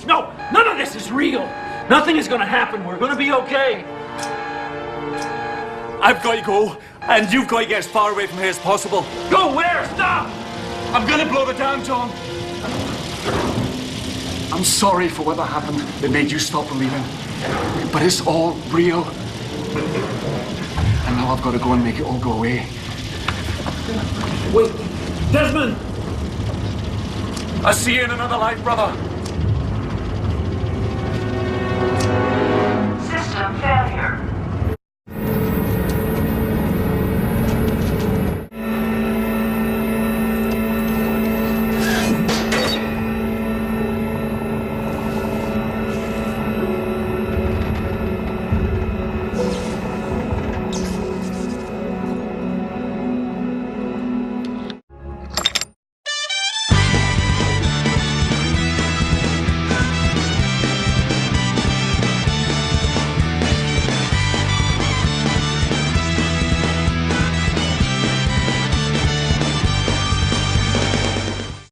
No! None of this is real! Nothing is gonna happen. We're gonna be okay. I've got to go, and you've got to get as far away from here as possible. Go where? Stop! I'm gonna blow the dam, Tom. I'm sorry for whatever happened that made you stop believing. But it's all real. And now I've got to go and make it all go away. Wait, Desmond! I'll see you in another life, brother. System failure.